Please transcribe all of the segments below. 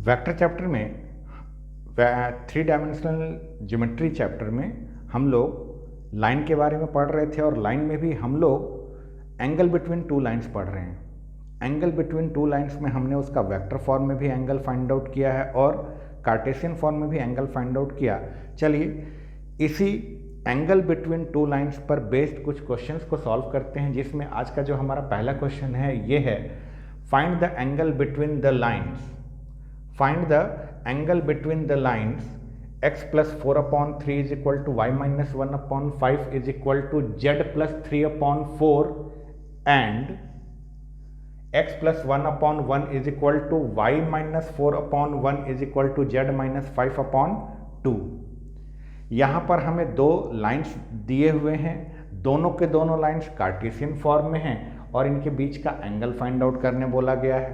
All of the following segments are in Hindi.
वेक्टर चैप्टर में 3 डायमेंशनल ज्योमेट्री चैप्टर में हम लोग लाइन के बारे में पढ़ रहे थे और लाइन में भी हम लोग एंगल बिटवीन टू लाइंस पढ़ रहे हैं। एंगल बिटवीन टू लाइंस में हमने उसका वेक्टर फॉर्म में भी एंगल फाइंड आउट किया है और कार्टेशियन फॉर्म में भी एंगल फाइंड आउट किया। चलिए इसी एंगल बिटवीन टू लाइंस पर बेस्ड कुछ क्वेश्चंस को सॉल्व करते हैं, जिसमें आज का जो हमारा पहला क्वेश्चन है ये है find the angle between the lines. Find the angle between the lines x plus 4 upon 3 is equal to y minus 1 upon 5 is equal to z plus 3 upon 4 and x plus 1 upon 1 is equal to y minus 4 upon 1 is equal to z minus 5 upon 2। यहाँ पर हमें दो लाइंस दिए हुए हैं, दोनों के दोनों लाइंस कार्टेशियन फॉर्म में हैं और इनके बीच का एंगल फाइंड आउट करने बोला गया है।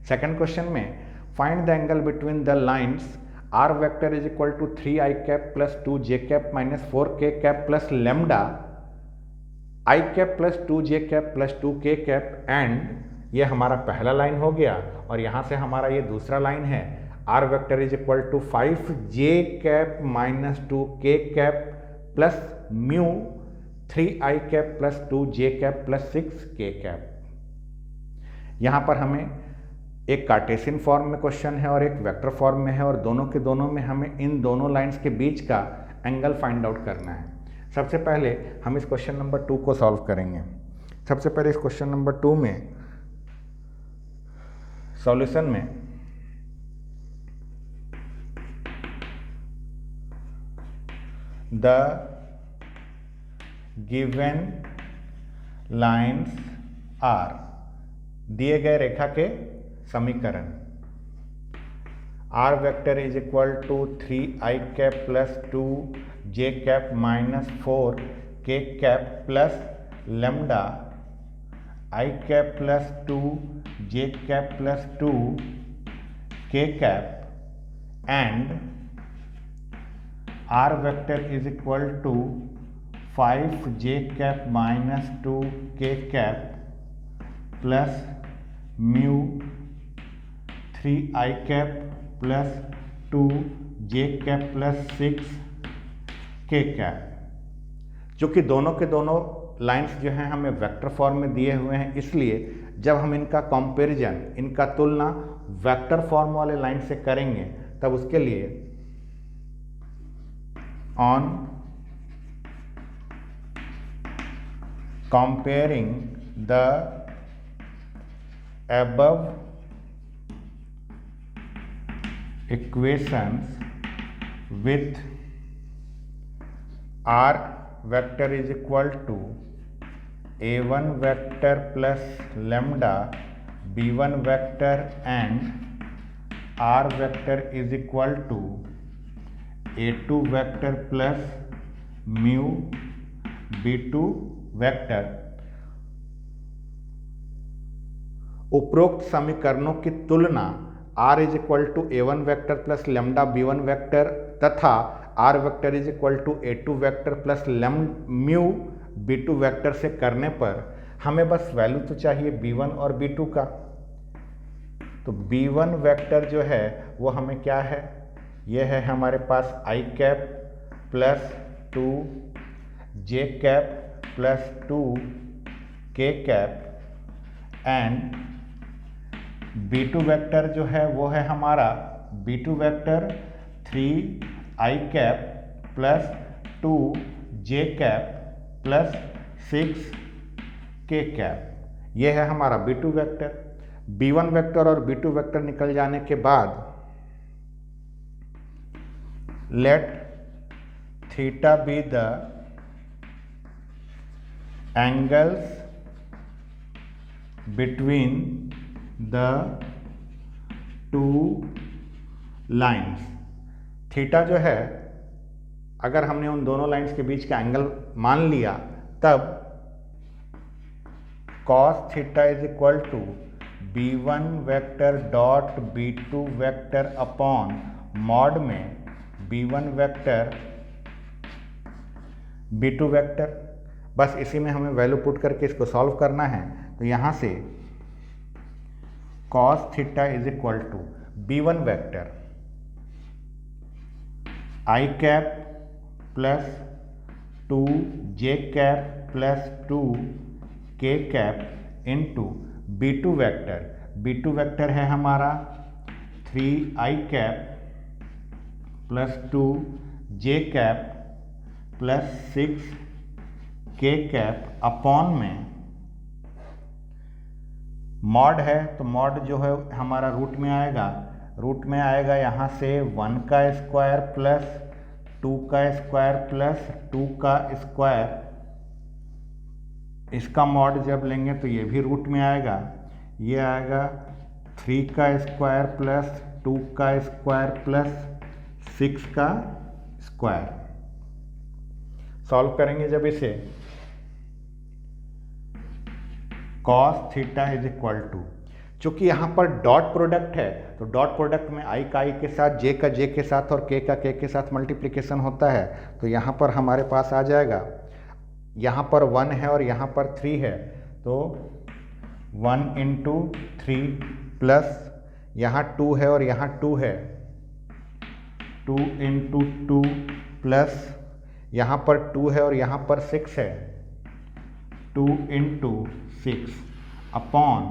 सेकंड क्वेश्चन में find the angle between the lines r vector is equal to 3 I cap plus 2 j cap minus 4 k cap plus lambda I cap plus 2 j cap plus 2 k cap and ये हमारा पहला लाइन हो गया और यहाँ से हमारा ये दूसरा लाइन है r vector is equal to 5 j cap minus 2 k cap plus mu 3 I cap plus 2 j cap plus 6 k cap। यहाँ पर हमें एक कार्टेशियन फॉर्म में क्वेश्चन है और एक वेक्टर फॉर्म में है और दोनों के दोनों में हमें इन दोनों लाइंस के बीच का एंगल फाइंड आउट करना है। सबसे पहले हम इस क्वेश्चन नंबर 2 को सॉल्व करेंगे। सबसे पहले इस क्वेश्चन नंबर 2 में सॉल्यूशन में द गिवन लाइंस आर, दिए गए रेखा के समीकरण r vector is equal to 3 I cap plus 2 j cap minus 4 k cap plus lambda I cap plus 2 j cap plus 2 k cap and r vector is equal to 5 j cap minus 2 k cap plus mu 3 I cap plus 2 j cap plus 6 k cap, जो कि दोनों के दोनों लाइंस जो हैं हमें वेक्टर फॉर्म में दिए हुए हैं, इसलिए जब हम इनका कंपैरिजन, इनका तुलना वेक्टर फॉर्म वाले लाइन से करेंगे तब उसके लिए on comparing the above equations with r vector is equal to a1 vector plus lambda b1 vector and r vector is equal to a2 vector plus mu b2 vector। उपरोक्त समीकरणों की तुलना r is equal to a1 vector plus lambda b1 vector तथा r vector is equal to a2 vector plus mu b2 vector से करने पर हमें बस वैल्यू तो चाहिए b1 और b2 का। तो b1 वेक्टर जो है वो हमें क्या है, यह है हमारे पास I cap plus 2 j cap plus 2 k cap and b2 vector जो है वो है हमारा b2 vector 3 I cap plus 2 j cap plus 6 k cap. ये है हमारा b2 वेक्टर। b1 वेक्टर और b2 वेक्टर निकल जाने के बाद late theta be the angles between the two lines. Theta जो है, अगर हमने उन दोनों लाइंस के बीच का एंगल मान लिया तब cos theta is equal to b1 vector dot b2 vector upon mod में b1 वेक्टर b2 वेक्टर। बस इसी में हमें वैल्यू पुट करके इसको सॉल्व करना है। तो यहाँ से cos theta is equal to B1 vector I cap plus 2 J cap plus 2 K cap into B2 vector है हमारा 3I cap plus 2 J cap plus 6 K cap upon में मॉड है, तो मॉड जो है हमारा रूट में आएगा यहाँ से 1 का स्क्वायर प्लस 2 का स्क्वायर प्लस 2 का स्क्वायर, इसका मॉड जब लेंगे तो ये भी रूट में आएगा, ये आएगा 3 का स्क्वायर प्लस 2 का स्क्वायर प्लस 6 का स्क्वायर। सॉल्व करेंगे जब इसे, cos theta is equal to, चूंकि यहाँ पर डॉट प्रोडक्ट है तो डॉट प्रोडक्ट में i का i के साथ, j का j के साथ और k का k के साथ मल्टीप्लिकेशन होता है, तो यहाँ पर हमारे पास आ जाएगा, यहाँ पर 1 है और यहाँ पर 3 है, तो 1 इंटू 3 प्लस यहाँ 2 है और यहाँ 2 है, 2 इंटू 2 प्लस यहाँ पर 2 है और यहाँ पर 6 है, 2 इंटू 6 अपॉन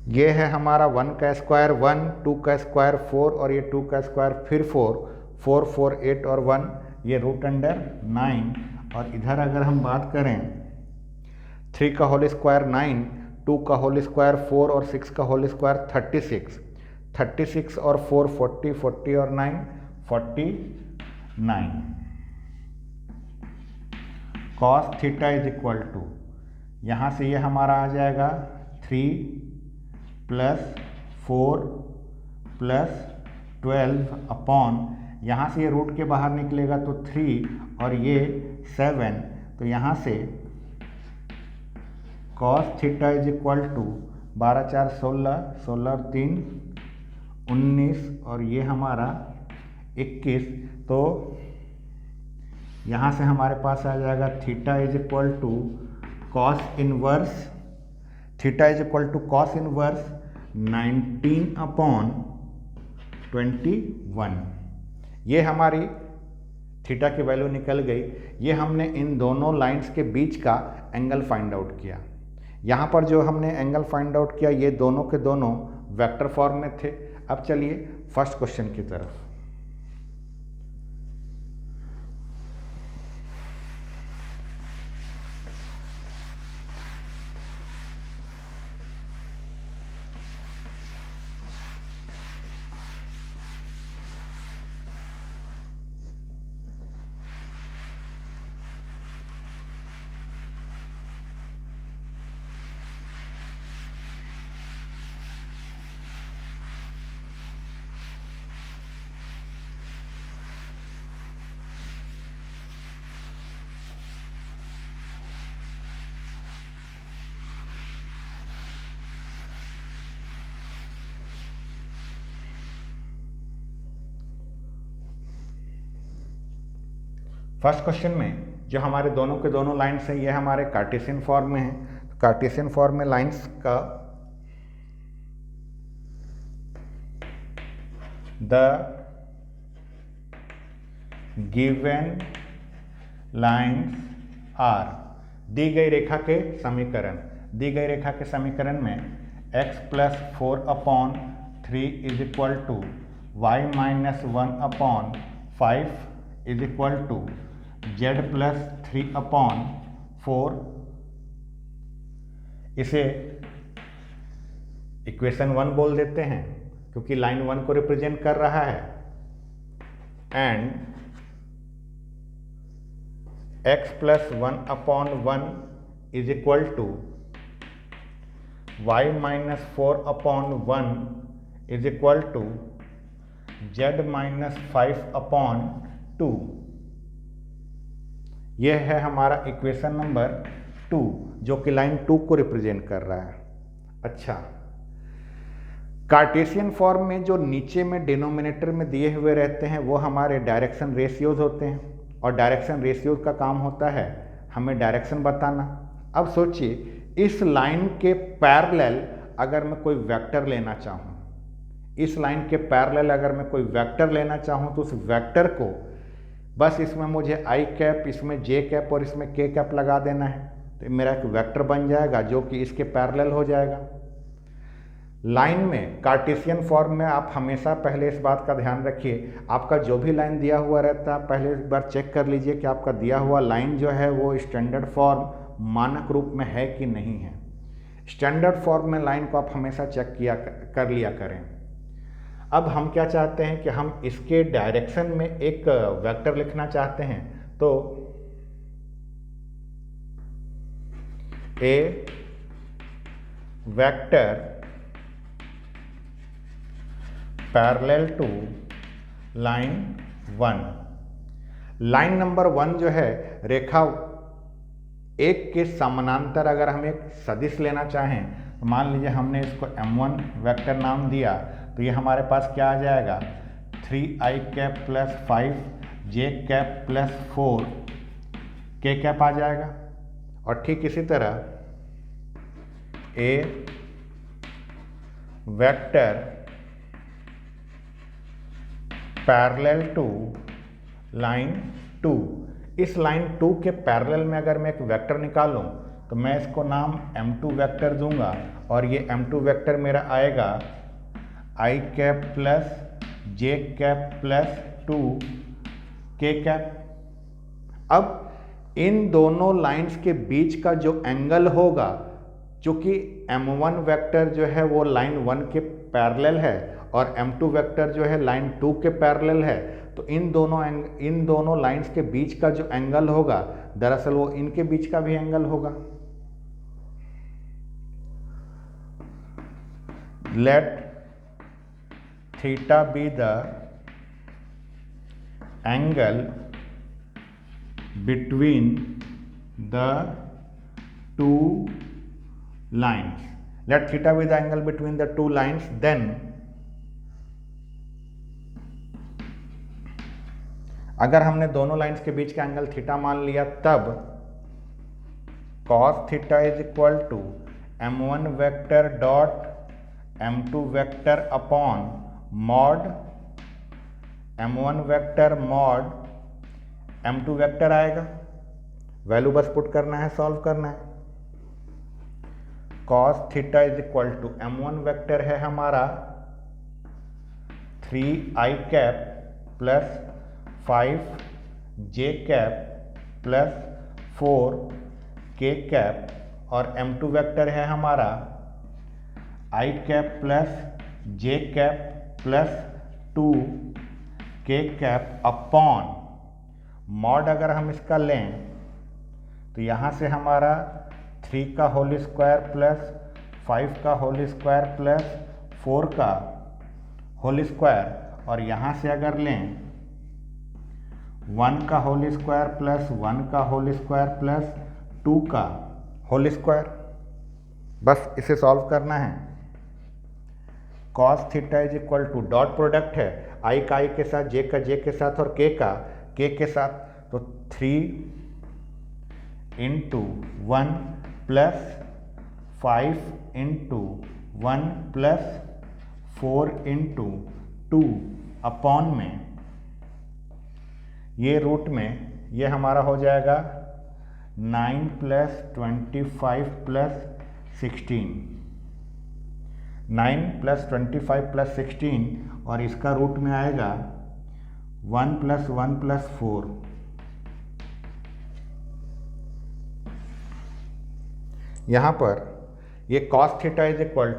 ये है हमारा 1 का स्क्वायर 1, 2 का स्क्वायर 4 और ये 2 का स्क्वायर फिर 4, 4 4 8 और 1, ये रूट अंडर 9। और इधर अगर हम बात करें 3 का होल स्क्वायर 9, 2 का होल स्क्वायर 4 और 6 का होल स्क्वायर 36, 36 और 4 40, 40 और 9 49। cos theta is equal to, यहाँ से ये हमारा आ जाएगा 3 प्लस 4 प्लस 12 अपॉन, यहाँ से ये रूट के बाहर निकलेगा तो 3 और ये 7, तो यहाँ से cos theta is equal to 12 4 16, 16 3 19 और ये हमारा 21, तो यहाँ से हमारे पास आ जाएगा theta is equal to cos inverse, theta is equal to cos inverse 19 upon 21। ये हमारी थीटा की वैल्यू निकल गई। ये हमने इन दोनों लाइंस के बीच का एंगल फाइंड आउट किया। यहाँ पर जो हमने एंगल फाइंड आउट किया ये दोनों के दोनों वेक्टर फॉर्म में थे। अब चलिए फर्स्ट क्वेश्चन की तरफ। फर्स्ट क्वेश्चन में जो हमारे दोनों के दोनों लाइन्स हैं ये हमारे कार्टेशियन फॉर्म में हैं। कार्टेशियन फॉर्म में लाइन्स का द गिवन लाइन्स आर, दी गई रेखा के समीकरण, दी गई रेखा के समीकरण में x plus 4 upon 3 is equal to y minus 1 upon 5 is equal to z plus 3 upon 4, इसे इक्वेशन 1 बोल देते हैं क्योंकि लाइन 1 को रिप्रेजेंट कर रहा है। And x plus 1 upon 1 is equal to y minus 4 upon 1 is equal to z minus 5 upon 2। यह है हमारा इक्वेशन नंबर 2 जो कि लाइन 2 को रिप्रेजेंट कर रहा है। अच्छा, कार्टेशियन फॉर्म में जो नीचे में डिनोमिनेटर में दिए हुए रहते हैं वो हमारे डायरेक्शन रेशियोज होते हैं और डायरेक्शन रेशियोज का काम होता है हमें डायरेक्शन बताना। अब सोचिए इस लाइन के पैरेलल अगर मैं कोई वेक्टर लेना चाहूँ, इस लाइन के पैरेलल अगर मैं कोई वेक्टर लेना चाहूँ तो उस वेक्टर को बस इसमें मुझे आई कैप, इसमें जे कैप और इसमें के कैप लगा देना है, तो मेरा एक वेक्टर बन जाएगा जो कि इसके पैरेलल हो जाएगा। लाइन में कार्टेशियन फॉर्म में आप हमेशा पहले इस बात का ध्यान रखिए, आपका जो भी लाइन दिया हुआ रहता है पहले एक बार चेक कर लीजिए कि आपका दिया हुआ लाइन जो है वो स्टैंडर्ड फॉर्म मानक रूप में है कि नहीं है। स्टैंडर्ड फॉर्म में लाइन को आप हमेशा चेक कर लिया करें। अब हम क्या चाहते हैं कि हम इसके डायरेक्शन में एक वेक्टर लिखना चाहते हैं, तो a vector parallel to line 1। Line number 1 जो है रेखा 1 के समानांतर अगर हम एक सदिश लेना चाहें तो मान लीजिए हमने इसको m1 वेक्टर नाम दिया, तो ये हमारे पास क्या आ जाएगा 3i cap plus 5j cap plus 4k cap आ जाएगा। और ठीक इसी तरह a vector parallel to line 2। इस लाइन 2 के पैरेलल में अगर मैं एक वेक्टर निकालूं तो मैं इसको नाम m2 वेक्टर दूंगा, और ये m2 वेक्टर मेरा आएगा i cap plus j cap plus 2k cap. अब इन दोनों लाइंस के बीच का जो एंगल होगा, चूँकि m1 वेक्टर जो है वो लाइन 1 के पैरेलल है और m2 वेक्टर जो है लाइन 2 के पैरेलल है, तो इन दोनों लाइंस के बीच का जो एंगल होगा दरअसल वो इनके बीच का भी एंगल होगा। Late theta be the angle between the two lines. Let theta be the angle between the two lines. Then अगर हमने दोनों लाइंस के बीच का एंगल थीटा मान लिया, तब cos theta is equal to m1 vector dot m2 vector upon mod m1 vector mod m2 vector आएगा। वैल्यू बस पुट करना है, सॉल्व करना है। cos theta is equal to m1 vector है हमारा 3i cap plus 5j cap plus 4k cap, और m2 वेक्टर है हमारा i cap plus j cap plus 2k cap upon mod. अगर हम इसका लें तो यहाँ से हमारा 3 का होल स्क्वायर प्लस 5 का होल स्क्वायर प्लस 4 का होल स्क्वायर, और यहाँ से अगर लें 1 का होल स्क्वायर प्लस 1 का होल स्क्वायर प्लस 2 का होल स्क्वायर, बस इसे सॉल्व करना है। cos theta is equal to dot product है i का i के साथ, j का j के साथ और k का k के साथ, तो 3 into 1 plus 5 into 1 plus 4 into 2 upon में ये रूट में ये हमारा हो जाएगा 9 प्लस 25 प्लस 16, 9 प्लस 25 प्लस 16, और इसका रूट में आएगा 1 प्लस 1 प्लस 4। यहाँ पर ये cos theta is equal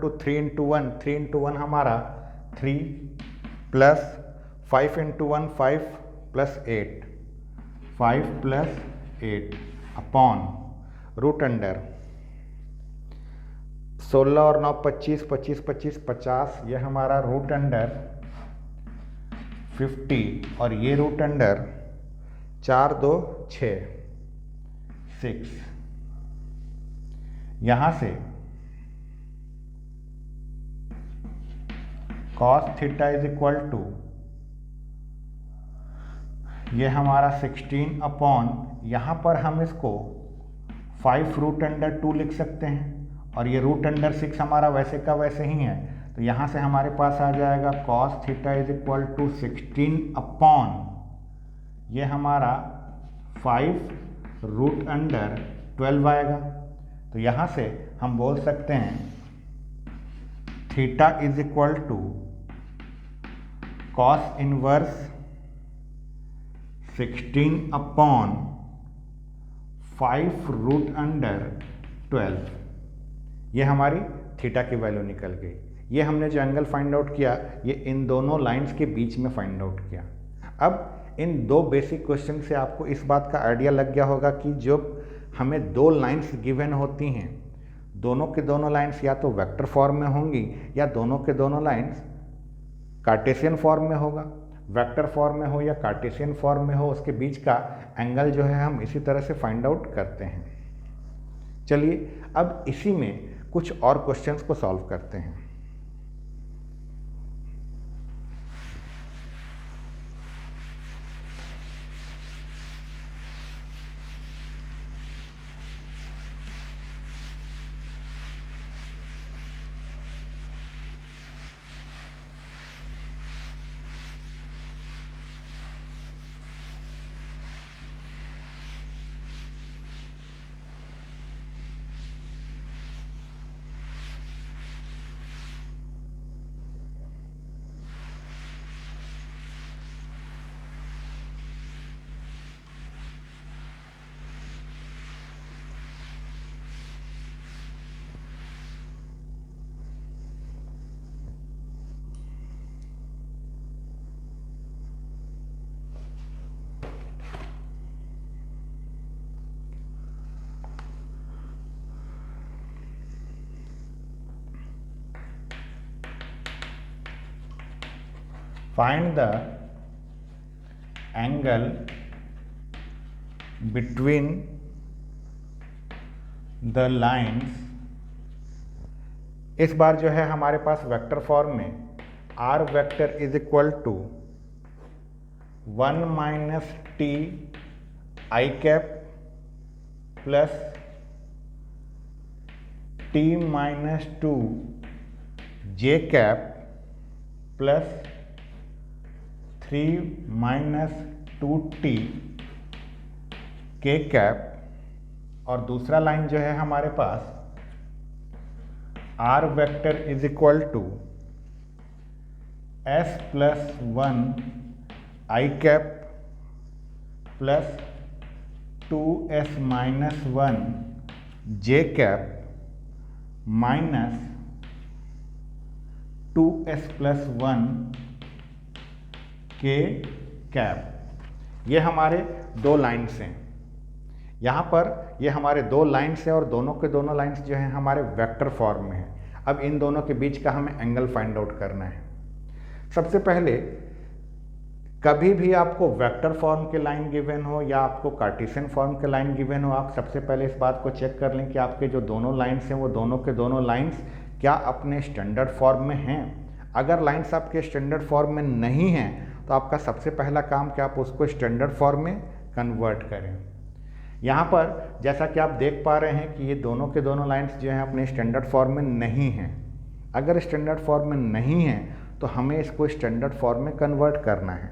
to 3 into 1, 3 into 1 हमारा 3 plus 5 into 1 5 plus 8, 5 plus 8 upon root under 16 और 9 25, 25 25 50, यह हमारा रूट अंडर 50, और ये रूट अंडर 4 2 6 6। यहाँ से cos theta is equal to ये हमारा 16 अपॉन, यहाँ पर हम इसको 5√2 लिख सकते हैं, और ये √6 हमारा वैसे का वैसे ही है, तो यहाँ से हमारे पास आ जाएगा cos theta is equal to 16 upon ये हमारा 5√12 आएगा। तो यहाँ से हम बोल सकते हैं theta is equal to cos inverse 16 upon 5√12, ये हमारी थीटा की वैल्यू निकल गई। ये हमने जो एंगल फाइंड आउट किया ये इन दोनों लाइंस के बीच में फाइंड आउट किया। अब इन दो बेसिक क्वेश्चन से आपको इस बात का आइडिया लग गया होगा कि जब हमें दो लाइंस गिवन होती हैं, दोनों के दोनों लाइंस या तो वेक्टर फॉर्म में होंगी या दोनों के दोनों लाइंस कार्टेशियन फॉर्म में होगा। वेक्टर फॉर्म में हो या कार्टेशियन फॉर्म में हो, उसके बीच का एंगल जो है हम इसी तरह से फाइंड आउट करते हैं। चलिए अब इसी में कुछ और क्वेश्चंस को सॉल्व करते हैं। Find the angle between the lines। इस बार जो है हमारे पास वेक्टर फॉर्म में r vector is equal to 1 minus t i cap plus t minus 2 j cap plus 3 minus 2t k cap, और दूसरा लाइन जो है हमारे पास r vector is equal to s plus 1 i cap plus 2s minus 1 j cap minus 2s plus 1 K cap. ये हमारे दो लाइन्स हैं। यहाँ पर ये हमारे दो लाइन्स हैं और दोनों के दोनों लाइन्स जो हैं हमारे वेक्टर फॉर्म में हैं। अब इन दोनों के बीच का हमें एंगल फाइंड आउट करना है। सबसे पहले कभी भी आपको वेक्टर फॉर्म के लाइन गिवन हो या आपको कार्टेशियन फॉर्म के लाइन गिवन हो, आप सबसे पहले इस बात को चेक कर लें कि आपके जो दोनों लाइन्स हैं वो दोनों के दोनों लाइन्स क्या अपने स्टैंडर्ड फॉर्म में हैं। अगर लाइन्स आपके स्टैंडर्ड फॉर्म में नहीं हैं तो आपका सबसे पहला काम कि आप उसको स्टैंडर्ड फॉर्म में कन्वर्ट करें। यहाँ पर जैसा कि आप देख पा रहे हैं कि ये दोनों के दोनों लाइंस जो हैं अपने स्टैंडर्ड फॉर्म में नहीं हैं। अगर स्टैंडर्ड फॉर्म में नहीं हैं तो हमें इसको स्टैंडर्ड फॉर्म में कन्वर्ट करना है।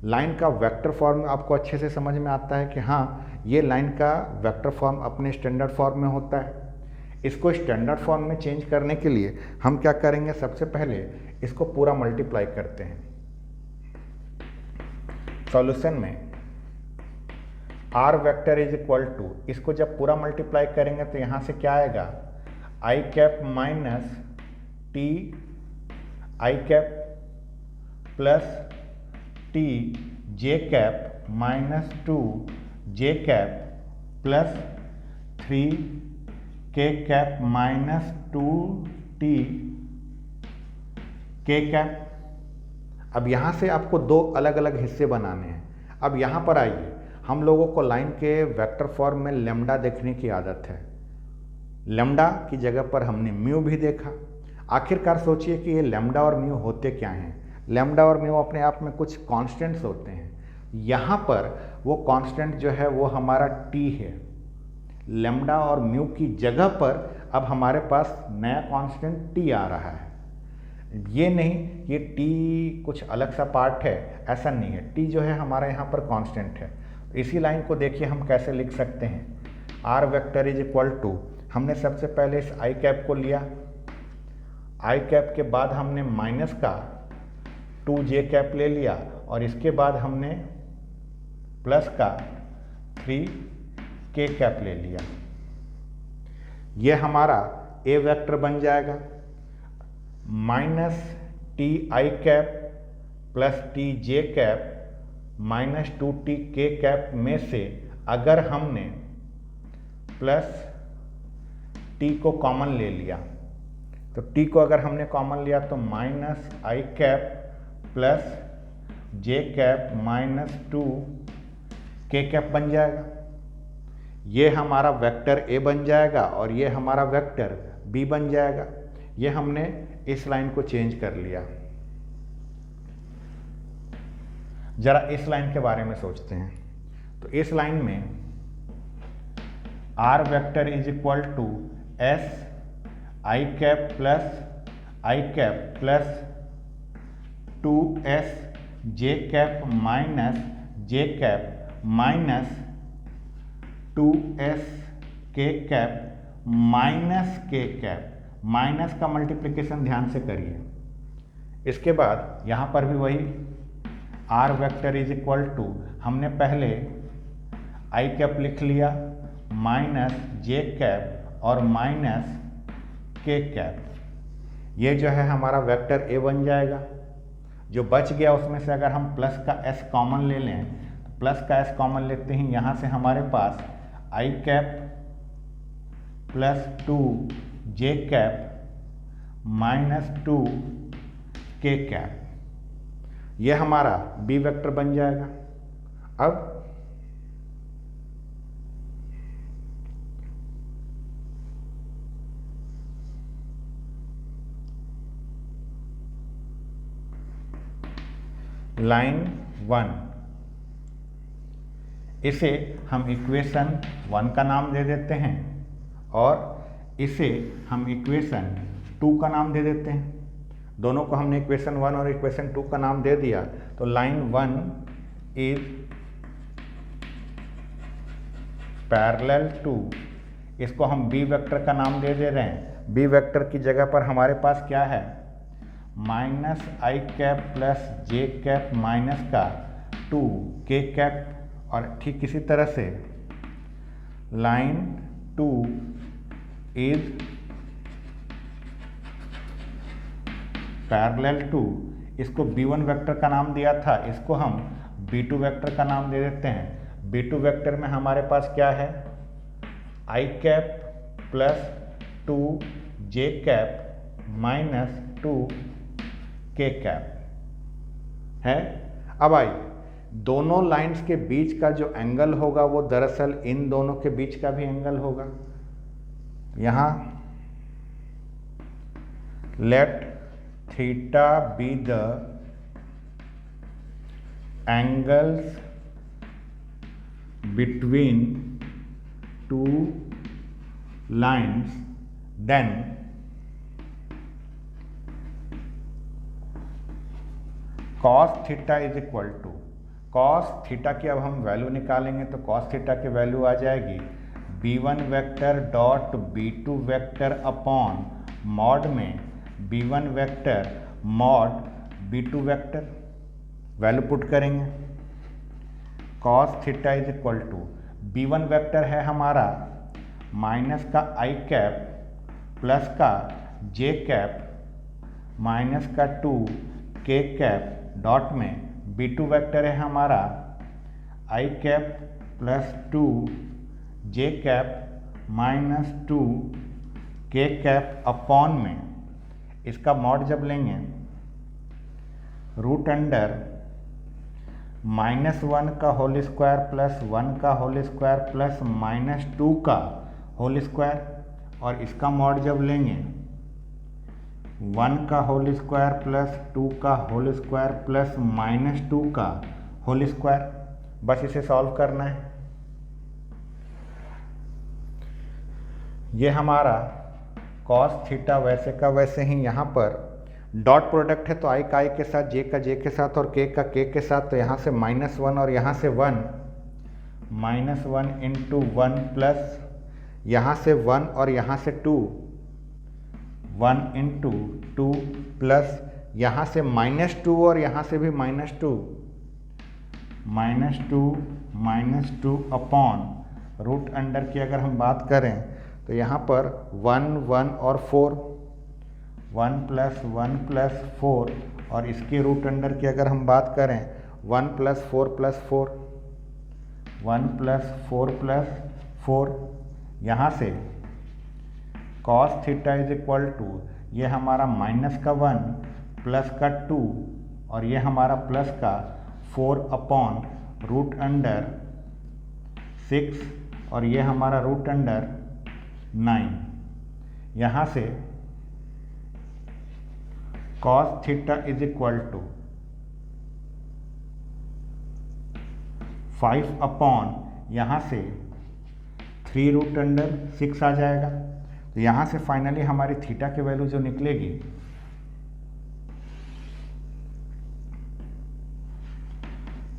लाइन का वेक्टर फॉर्म आपको अच्छे से समझ में आता है कि हाँ, ये लाइन का वेक्टर फॉर्म अपने स्टैंडर्ड फॉर्म में होता है। इसको स्टैंडर्ड फॉर्म में चेंज करने के लिए हम क्या करेंगे, सबसे पहले इसको पूरा मल्टीप्लाई करते हैं। सॉल्यूशन में r vector is equal to, इसको जब पूरा मल्टीप्लाई करेंगे तो यहाँ से क्या आएगा, i cap minus t i cap plus t j cap minus 2 j cap plus 3 k cap minus 2 t k cap. अब यहाँ से आपको दो अलग अलग हिस्से बनाने हैं। अब यहाँ पर आइए, हम लोगों को लाइन के वेक्टर फॉर्म में लेम्डा देखने की आदत है। लेम्डा की जगह पर हमने म्यू भी देखा। आखिरकार सोचिए कि ये लेम्डा और म्यू होते क्या हैं। लेम्डा और म्यू अपने आप में कुछ कांस्टेंट्स होते हैं। यहाँ पर वो कांस्टेंट जो है वो हमारा टी है। लेमडा और म्यू की जगह पर अब हमारे पास नया कांस्टेंट टी आ रहा है। ये नहीं ये टी कुछ अलग सा पार्ट है, ऐसा नहीं है। टी जो है हमारा यहाँ पर कांस्टेंट है। इसी लाइन को देखिए हम कैसे लिख सकते हैं, R vector is equal to, हमने सबसे पहले इस आई कैप को लिया, आई कैप के बाद हमने माइनस का 2j कैप ले लिया और इसके बाद हमने प्लस का 3k कैप ले लिया। ये हमारा ए वेक्टर बन जाएगा, minus T I cap plus T J cap minus 2tk cap में से अगर हमने प्लस टी को कॉमन ले लिया तो टी को अगर हमने कॉमन लिया तो माइनस आई कैप प्लस जे कैप माइनस 2k कैप बन जाएगा। ये हमारा वेक्टर ए बन जाएगा और ये हमारा वेक्टर बी बन जाएगा। ये हमने इस लाइन को चेंज कर लिया। जरा इस लाइन के बारे में सोचते हैं। तो इस लाइन में R vector is equal to S I cap plus 2s J cap minus J cap minus 2s K cap minus K cap, minus का मल्टीप्लिकेशन ध्यान से करिए। इसके बाद यहाँ पर भी वही R vector is equal to, हमने पहले आई कैप लिख लिया माइनस जे कैप और माइनस के कैप। ये जो है हमारा वेक्टर ए बन जाएगा। जो बच गया उसमें से अगर हम प्लस का एस कॉमन ले लें तो प्लस का एस कॉमन लेते ही यहाँ से हमारे पास i cap plus 2j cap minus 2k cap, ये हमारा बी वेक्टर बन जाएगा। अब लाइन 1, इसे हम इक्वेशन 1 का नाम दे देते हैं और इसे हम इक्वेशन 2 का नाम दे देते हैं। दोनों को हमने इक्वेशन 1 और इक्वेशन 2 का नाम दे दिया तो लाइन 1 इज पैरेलल टू, इसको हम बी वेक्टर का नाम दे दे रहे हैं। बी वेक्टर की जगह पर हमारे पास क्या है, माइनस आई कैप प्लस जे कैप माइनस का 2k कैप। और ठीक इसी तरह से लाइन 2 इज पैरेलल टू, इसको b1 वेक्टर का नाम दिया था, इसको हम b2 वेक्टर का नाम दे देते हैं। b2 वेक्टर में हमारे पास क्या है, i cap plus 2j cap minus 2k cap है। अब आइए, दोनों लाइंस के बीच का जो एंगल होगा वो दरअसल इन दोनों के बीच का भी एंगल होगा। यहाँ let theta be the angles between two lines, then cos theta is equal to, cos theta की अब हम वैल्यू निकालेंगे तो कॉस थीटा की वैल्यू आ जाएगी b1 vector dot b2 vector upon mod में b1 vector mod b2 vector. Value put करेंगे, cos theta is equal to b1 vector है हमारा माइनस का आई कैप प्लस का जे कैप माइनस का 2k कैप डॉट में b2 वेक्टर है हमारा i cap plus 2j cap minus 2k cap upon में, इसका मॉड जब लेंगे रूट अंडर -1 का होल स्क्वायर प्लस 1 का होल स्क्वायर प्लस -2 का होल स्क्वायर, और इसका मॉड जब लेंगे 1 का होल स्क्वायर प्लस 2 का होल स्क्वायर प्लस -2 का होल स्क्वायर। बस इसे सॉल्व करना है। ये हमारा कॉस थीटा वैसे का वैसे ही यहाँ पर डॉट प्रोडक्ट है तो आई का आई के साथ, जे का जे के साथ और के का के के साथ, तो यहाँ से -1 और यहाँ से 1, -1 इंटू 1 प्लस यहाँ से 1 और यहाँ से 2, 1 इंटू 2 प्लस यहाँ से -2 और यहाँ से भी -2, -2 अपॉन रूट अंडर की अगर हम बात करें तो यहाँ पर 1 1 और 4, 1 प्लस 1 प्लस 4 और इसके रूट अंडर की अगर हम बात करें 1 प्लस 4 प्लस 4, 1 प्लस 4 प्लस 4, यहाँ से cos theta is equal to ये हमारा माइनस का 1 प्लस का 2 और ये हमारा प्लस का 4 अपॉन रूट अंडर 6 और ये हमारा रूट अंडर 9। यहाँ से cos theta is equal to 5 upon यहाँ से 3 रूट अंडर 6 आ जाएगा। तो यहाँ से फाइनली हमारी थीटा की वैल्यू जो निकलेगी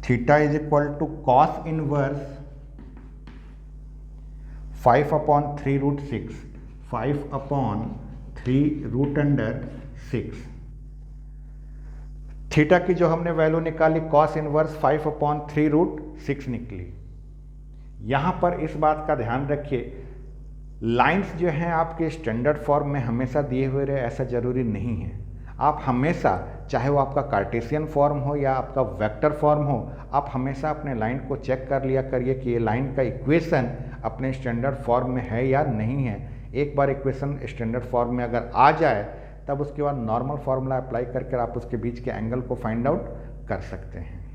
theta is equal to cos inverse 5 upon 3 root 6, 5 upon 3 root under 6। Theta की जो हमने वैल्यू निकाली कॉस इनवर्स 5 अपॉन 3 रूट 6 निकली। यहाँ पर इस बात का ध्यान रखिए, लाइंस जो हैं आपके स्टैंडर्ड फॉर्म में हमेशा दिए हुए रहे ऐसा ज़रूरी नहीं है। आप हमेशा, चाहे वो आपका कार्टेशियन फॉर्म हो या आपका वेक्टर फॉर्म हो, आप हमेशा अपने लाइन को चेक कर लिया करिए कि ये लाइन का इक्वेशन अपने स्टैंडर्ड फॉर्म में है या नहीं है। एक बार इक्वेशन स्टैंडर्ड फॉर्म में अगर आ जाए तब उसके बाद नॉर्मल फार्मूला अप्लाई करके आप उसके बीच के एंगल को फाइंड आउट कर सकते हैं।